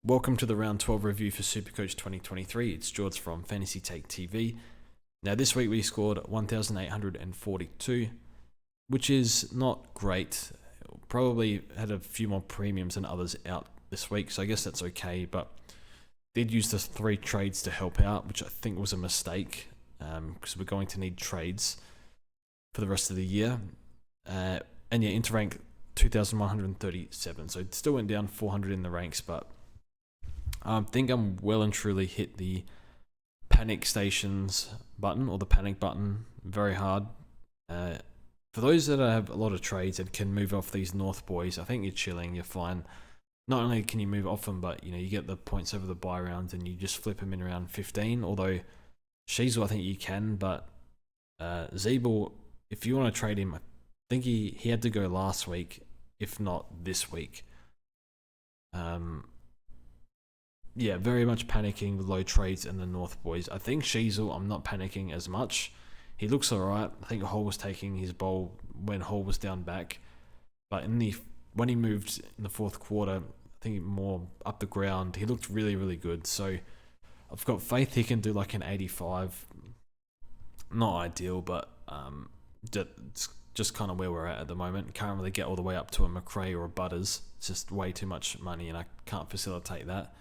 Welcome to the round 12 review for Supercoach 2023. It's George from Fantasy Take TV. Now, this week we scored 1,842, which is not great. Probably had a few more premiums than others out this week, so I guess that's okay. But did use the 3 trades to help out, which I think was a mistake because we're going to need trades for the rest of the year. And yeah, into rank 2,137, so it still went down 400 in the ranks, but I think I'm well and truly hit the panic stations button or the panic button very hard. For those that have a lot of trades and can move off these North boys, I think you're chilling, you're fine. Not only can you move off them, but you get the points over the buy rounds and you just flip them in around 15. Although ZIEBELL, I think you can, but ZIEBELL, if you want to trade him, I think he had to go last week, if not this week. Yeah, very much panicking with low trades and the North boys. I think ZIEBELL, I'm not panicking as much. He looks alright. I think Hall was taking his bowl when Hall was down back. But when he moved in the fourth quarter, I think more up the ground, he looked really, really good. So I've got faith he can do like an 85. Not ideal, but just kind of where we're at the moment. Can't really get all the way up to a McRae or a Butters. It's just way too much money and I can't facilitate that.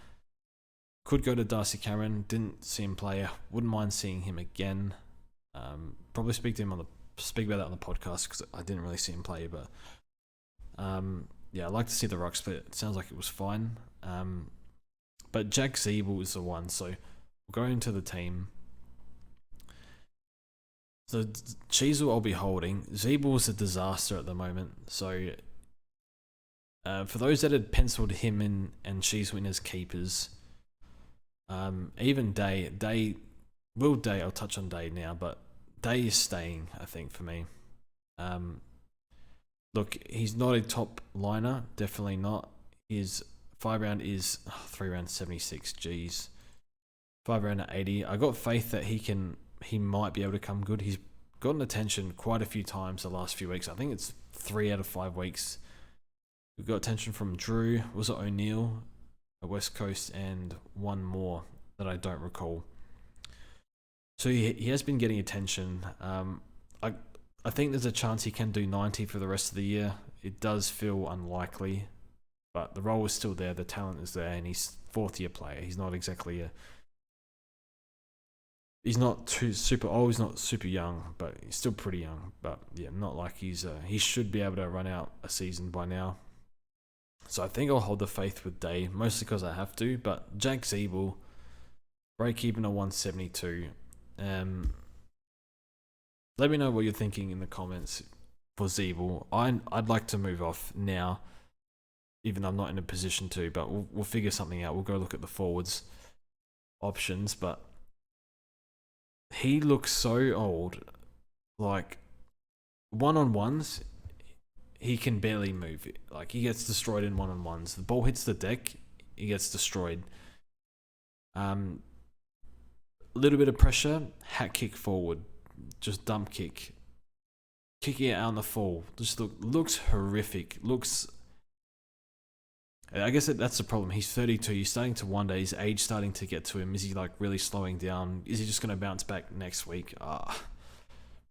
Could go to Darcy Cameron. Didn't see him play. Wouldn't mind seeing him again. Probably speak about that on the podcast because I didn't really see him play. But yeah, I'd like to see the ruck split. It sounds like it was fine. But Jack ZIEBELL is the one. So we'll go into the team. So ZIEBELL I'll be holding. ZIEBELL is a disaster at the moment. So for those that had penciled him in and ZIEBELL as keepers. Even Day, I'll touch on Day now, but Day is staying, I think, for me. Look, he's not a top liner, definitely not. His 5 round is 3 round 76, G's. 5 round at 80. I got faith that he might be able to come good. He's gotten attention quite a few times the last few weeks. I think it's 3 out of 5 weeks. We've got attention from Drew, was it O'Neill? West Coast, and one more that I don't recall. So he has been getting attention. I think there's a chance he can do 90 for the rest of the year. It does feel unlikely, but the role is still there. The talent is there, and he's 4th-year player. He's not exactly he's not too super old. He's not super young, but he's still pretty young. But yeah, not like he should be able to run out a season by now. So I think I'll hold the faith with Day, mostly because I have to. But Jack ZIEBELL, break even at 172. Let me know what you're thinking in the comments for ZIEBELL. I'd like to move off now, even though I'm not in a position to. But we'll figure something out. We'll go look at the forwards options. But he looks so old. Like, one-on-ones, he can barely move. Like, he gets destroyed in one-on-ones. The ball hits the deck, he gets destroyed. A little bit of pressure, hat kick forward, just dump kick, kicking it out on the fall. Just looks horrific. I guess that's the problem. He's 32. He's starting to wonder. His age starting to get to him. Is he like really slowing down? Is he just going to bounce back next week?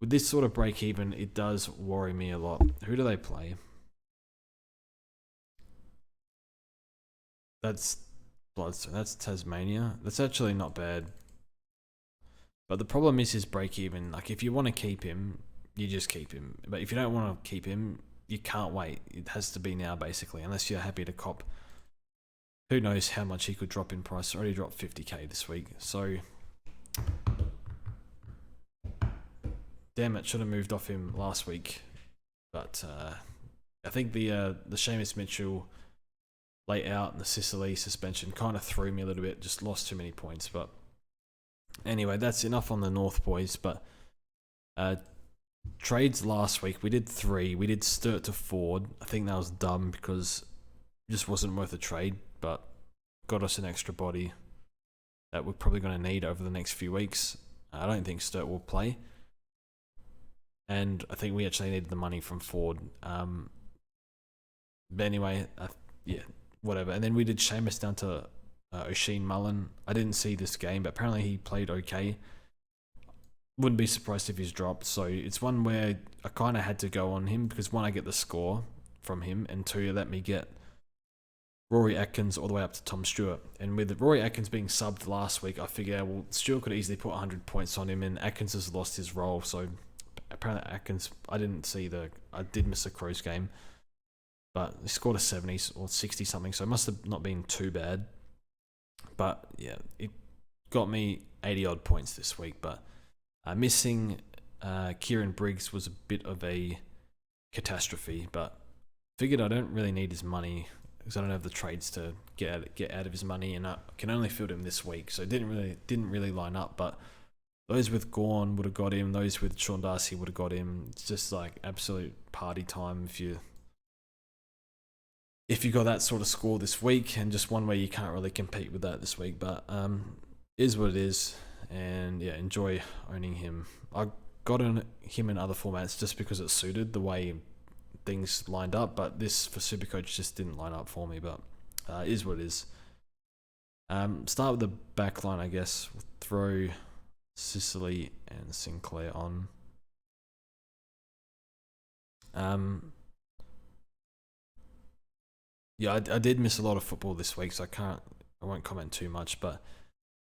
With this sort of break even, it does worry me a lot. Who do they play? That's Bloodstone. That's Tasmania. That's actually not bad. But the problem is his break even. Like, if you want to keep him, you just keep him. But if you don't want to keep him, you can't wait. It has to be now, basically, unless you're happy to cop. Who knows how much he could drop in price. Already dropped 50k this week. So damn it, should have moved off him last week. But I think the Seamus Mitchell late out and the Sicily suspension kind of threw me a little bit. Just lost too many points. But anyway, that's enough on the North boys. But trades last week, we did 3. We did Sturt to Ford. I think that was dumb because it just wasn't worth a trade. But got us an extra body that we're probably going to need over the next few weeks. I don't think Sturt will play. And I think we actually needed the money from Ford. But anyway, yeah, whatever. And then we did Seamus down to O'Sheen Mullen. I didn't see this game, but apparently he played okay. Wouldn't be surprised if he's dropped. So it's one where I kind of had to go on him because one, I get the score from him, and two, let me get Rory Atkins all the way up to Tom Stewart. And with Rory Atkins being subbed last week, I figured, well, Stewart could easily put 100 points on him, and Atkins has lost his role. So apparently Atkins, I did miss the Crows game, but he scored a 70 or 60 something, so it must have not been too bad. But yeah, it got me 80 odd points this week. But missing Kieran Briggs was a bit of a catastrophe, but figured I don't really need his money because I don't have the trades to get out of his money, and I can only field him this week, so it didn't really line up. But those with Gawn would have got him, those with Sean Darcy would have got him. It's just like absolute party time if you got that sort of score this week, and just one way you can't really compete with that this week. But is what it is, and yeah, enjoy owning him. I got him in other formats just because it suited the way things lined up, but this for Supercoach just didn't line up for me. But is what it is. Start with the back line, I guess. We'll throw Sicily and Sinclair on. Yeah, I did miss a lot of football this week, so I won't comment too much. But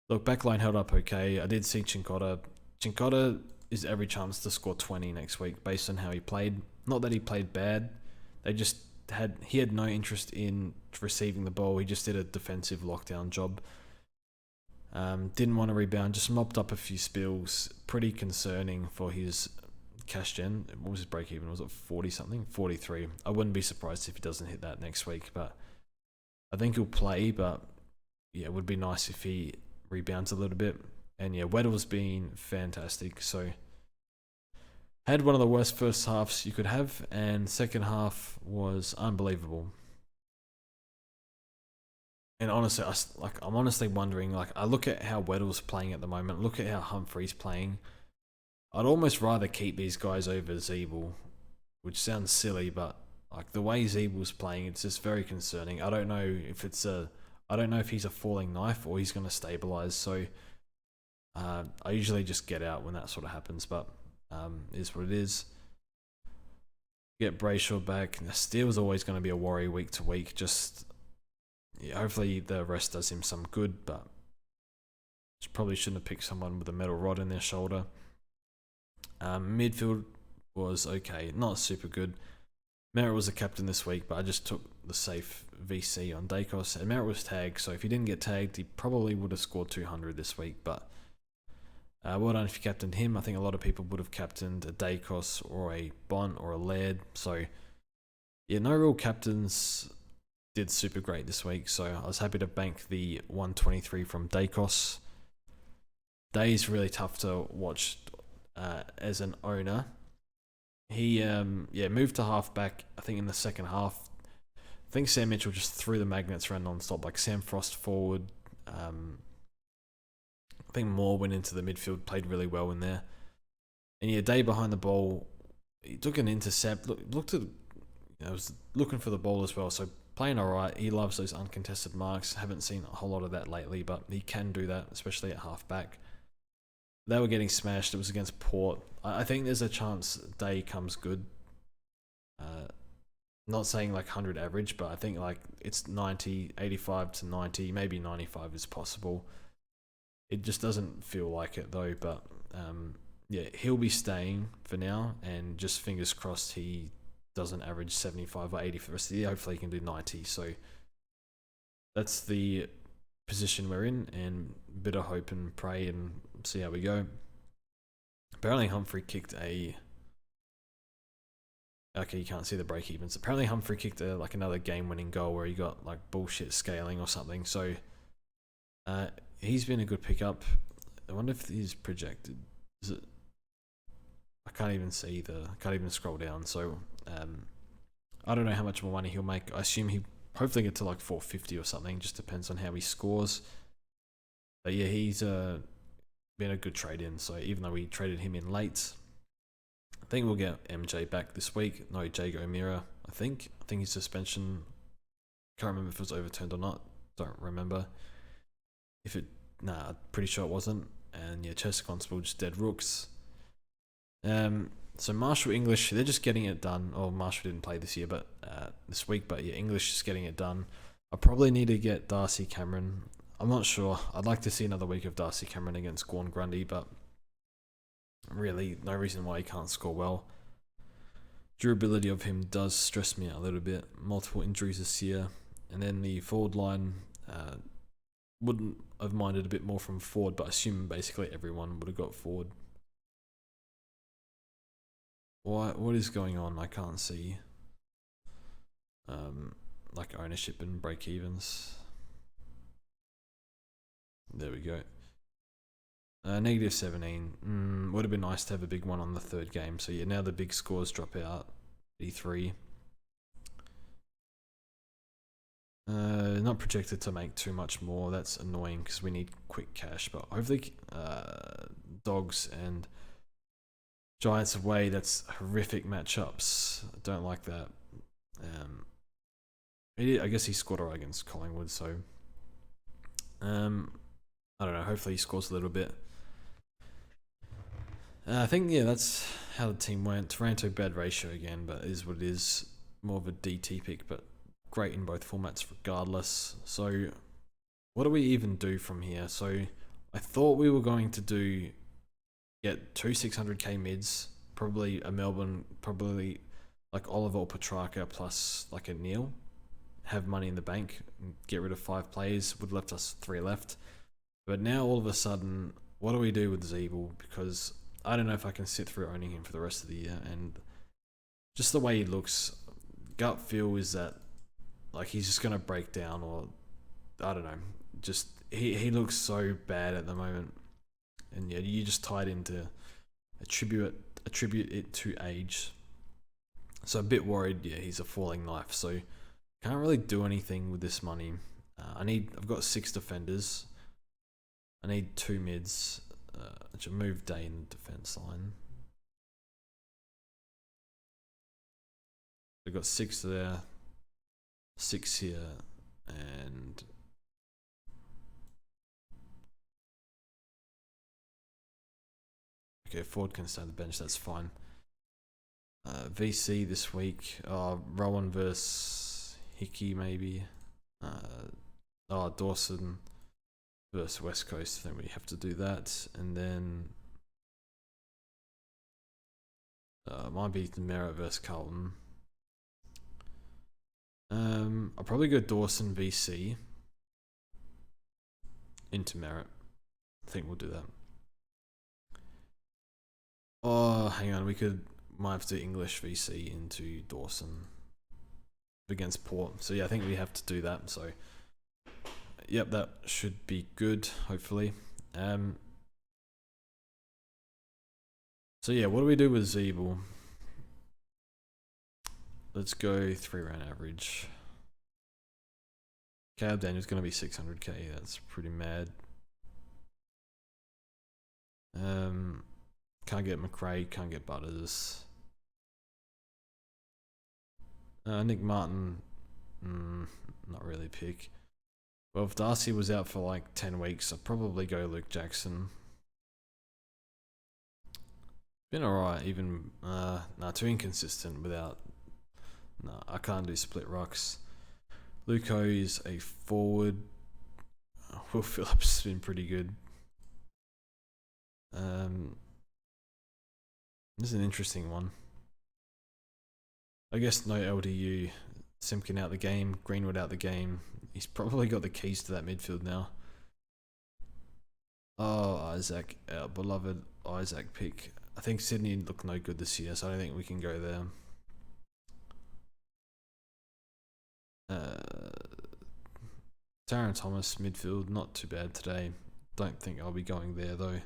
look, backline held up okay. I did see Cincotta. Cincotta is every chance to score 20 next week based on how he played. Not that he played bad. He had no interest in receiving the ball. He just did a defensive lockdown job. Didn't want to rebound, just mopped up a few spills. Pretty concerning for his cash gen. What was his break even? Was it 40 something? 43. I wouldn't be surprised if he doesn't hit that next week, but I think he'll play. But yeah, it would be nice if he rebounds a little bit. And yeah, Weddle's been fantastic. So had one of the worst first halves you could have, and second half was unbelievable. And honestly, I'm honestly wondering, I look at how Weddle's playing at the moment, look at how Humphrey's playing. I'd almost rather keep these guys over ZIEBELL, which sounds silly, but the way ZIEBELL's playing, it's just very concerning. I don't know if he's a falling knife or he's going to stabilize. So I usually just get out when that sort of happens, but is what it is. Get Brayshaw back. Steele's always going to be a worry week to week. Just hopefully the rest does him some good, but probably shouldn't have picked someone with a metal rod in their shoulder. Midfield was okay, not super good. Merritt was the captain this week, but I just took the safe VC on Dacos, and Merritt was tagged, so if he didn't get tagged, he probably would have scored 200 this week. But well done if you captained him. I think a lot of people would have captained a Dacos or a Bont or a Laird. So yeah, no real captains did super great this week, so I was happy to bank the 123 from Dacos. Day's really tough to watch as an owner. He moved to halfback, I think, in the second half. I think Sam Mitchell just threw the magnets around non-stop, like Sam Frost forward. I think Moore went into the midfield, played really well in there. And yeah, Day behind the ball, he took an intercept, was looking for the ball as well, so playing alright. He loves those uncontested marks. Haven't seen a whole lot of that lately, but he can do that, especially at halfback. They were getting smashed. It was against Port. I think there's a chance Day comes good. Not saying 100 average, but I think it's 90, 85 to 90, maybe 95 is possible. It just doesn't feel like it though, but yeah, he'll be staying for now, and just fingers crossed he doesn't average 75 or 80 for the rest of the year. Hopefully he can do 90. So that's the position we're in, and a bit of hope and pray and see how we go. Apparently Humphrey kicked a... Okay, you can't see the break evens. Apparently Humphrey kicked another game-winning goal where he got bullshit scaling or something. So he's been a good pickup. I wonder if he's projected. Is it? I can't even scroll down. So I don't know how much more money he'll make. I assume he hopefully get to 450 or something. Just depends on how he scores. But yeah, he's been a good trade in. So even though we traded him in late, I think we'll get MJ back this week. No, Jago O'Meara, I think his suspension, can't remember if it was overturned or not. Don't remember. If it, nah, I'm pretty sure it wasn't. And yeah, Chester Constable just dead rooks. So Marshall English, they're just getting it done. Oh, Marshall didn't play this year, but this week. But yeah, English is getting it done. I probably need to get Darcy Cameron. I'm not sure. I'd like to see another week of Darcy Cameron against Gordon Grundy, but really, no reason why he can't score well. Durability of him does stress me out a little bit. Multiple injuries this year. And then the forward line, wouldn't have minded a bit more from forward, but I assume basically everyone would have got forward. What is going on? I can't see. Like ownership and break evens. There we go. Negative 17. Would have been nice to have a big one on the third game. So yeah, now the big scores drop out. E3. Not projected to make too much more. That's annoying because we need quick cash. But hopefully, Dogs and Giants away. That's horrific matchups. I don't like that. I guess he scored alright against Collingwood. So, I don't know. Hopefully, he scores a little bit. I think yeah, that's how the team went. Taranto bad ratio again, but it is what it is. More of a DT pick, but great in both formats regardless. So what do we even do from here? So I thought we were going to get two 600k mids, probably a Melbourne, probably like Oliver or Petrarca plus like a Neil, have money in the bank, and get rid of 5 players, would have left us 3 left. But now all of a sudden, what do we do with ZIEBELL? Because I don't know if I can sit through owning him for the rest of the year, and just the way he looks, gut feel is that like he's just gonna break down, or I don't know. Just he looks so bad at the moment, and yeah, you just tied into attribute it to age. So a bit worried. Yeah, he's a falling knife. So can't really do anything with this money. I've got 6 defenders. I need 2 mids. I should move Day in the defense line. We've got 6 there, 6 here, and okay, Ford can stay on the bench. That's fine. VC this week. Rowan versus Hickey maybe. Dawson versus West Coast. I think we have to do that, and then might be Merritt versus Carlton. I'll probably go Dawson VC into Merritt. I think we'll do that. Oh, hang on. Might have to do English VC into Dawson against Port. So yeah, I think we have to do that. So yep, that should be good, hopefully. So yeah, what do we do with ZIEBELL? Let's go 3-round average. Caleb Daniel's going to be 600k. That's pretty mad. Can't get McRae. Can't get Butters. Nick Martin. Not really pick. Well, if Darcy was out for like 10 weeks, I'd probably go Luke Jackson. Been alright, even too inconsistent without. No, I can't do split rocks. Luco is a forward. Will Phillips has been pretty good. This is an interesting one. I guess no LDU. Simpkin out the game. Greenwood out the game. He's probably got the keys to that midfield now. Oh, Isaac, our beloved Isaac pick. I think Sydney looked no good this year, so I don't think we can go there. Darren Thomas midfield, not too bad today. Don't think I'll be going there though.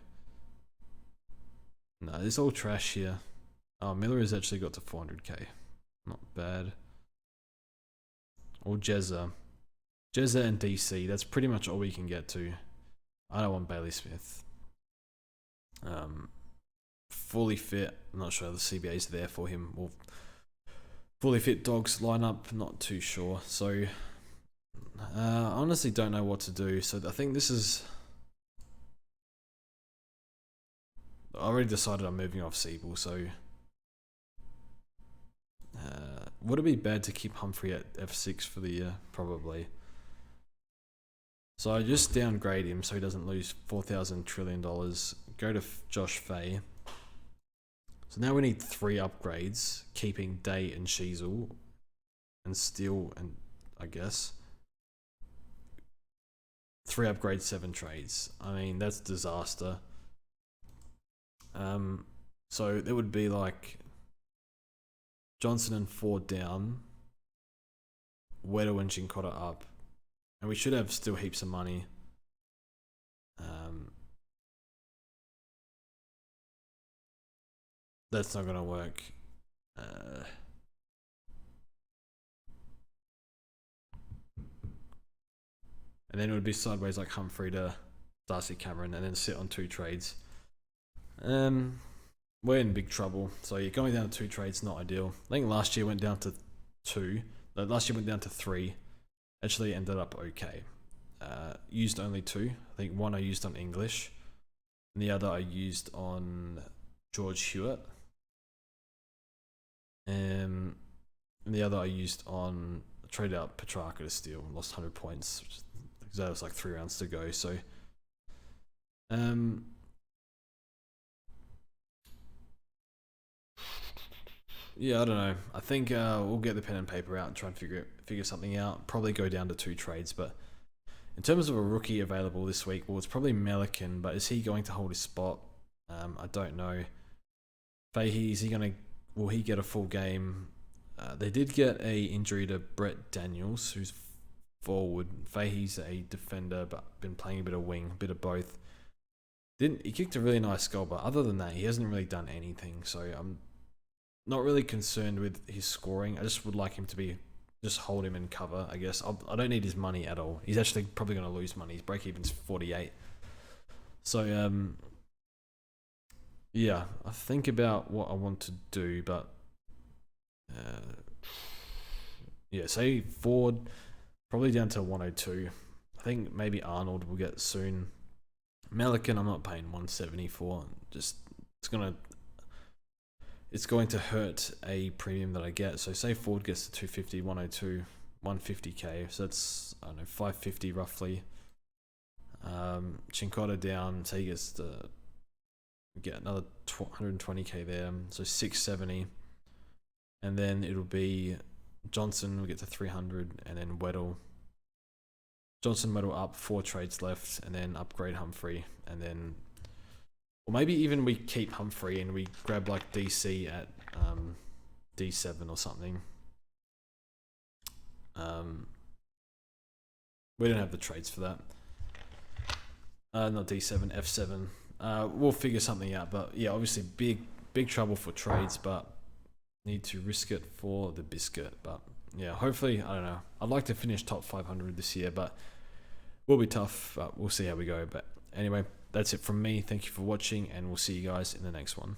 No, it's all trash here. Oh, Miller has actually got to 400k. Not bad. Or Jezza. Jezza and DC, that's pretty much all we can get to. I don't want Bailey Smith. Fully fit, I'm not sure the CBA's there for him. Well, fully fit Dogs lineup, not too sure. So I honestly don't know what to do. So I think this is... I already decided I'm moving off ZIEBELL, so... would it be bad to keep Humphrey at F6 for the year? Probably. So I just downgrade him so he doesn't lose $4,000 trillion. Go to Josh Fay. So now we need 3 upgrades, keeping Day and Sheasel, and Steele, and I guess 3 upgrades, 7 trades. I mean, that's disaster. So there would be like Johnson and Ford down, Weddle and Chincotta up, and we should have still heaps of money. That's not gonna work. And then it would be sideways like Humphrey to Darcy Cameron, and then sit on 2 trades. We're in big trouble. So you're going down to 2 trades, not ideal. I think last year went down to 2. Last year went down to 3. Actually ended up okay. Used only 2. I think one I used on English, and the other I used on George Hewitt. And the other I used on, traded out Petrarca to Steele, lost 100 points. Because that was like 3 rounds to go. So, yeah, I don't know. I think we'll get the pen and paper out and try and figure something out. Probably go down to 2 trades, but in terms of a rookie available this week, well, it's probably Melican, but is he going to hold his spot? I don't know. Fahey, will he get a full game? They did get a injury to Brett Daniels, who's forward. Fahey's a defender, but been playing a bit of wing, a bit of both. He kicked a really nice goal, but other than that, he hasn't really done anything. So I'm not really concerned with his scoring. I just would like him to just hold him in cover, I guess. I don't need his money at all. He's actually probably going to lose money. His break-even's 48. So, yeah, I think about what I want to do, but yeah, say Ford, probably down to 102. I think maybe Arnold will get soon. Melican, I'm not paying 170 for. Just it's going to hurt a premium that I get. So say Ford gets to 250, 102, 150k. So that's, I don't know, 550 roughly. Chincotta down, say he gets to get another 120k there. So 670. And then it'll be Johnson will get to 300, and then Weddle. Johnson, Weddle up, 4 trades left, and then upgrade Humphrey, and then, or maybe even we keep Humphrey and we grab like DC at D7 or something. We don't have the trades for that. Not D7, F7. We'll figure something out, but yeah, obviously big trouble for trades, but need to risk it for the biscuit. But yeah, hopefully, I don't know. I'd like to finish top 500 this year, but will be tough. But we'll see how we go. But anyway, that's it from me. Thank you for watching, and we'll see you guys in the next one.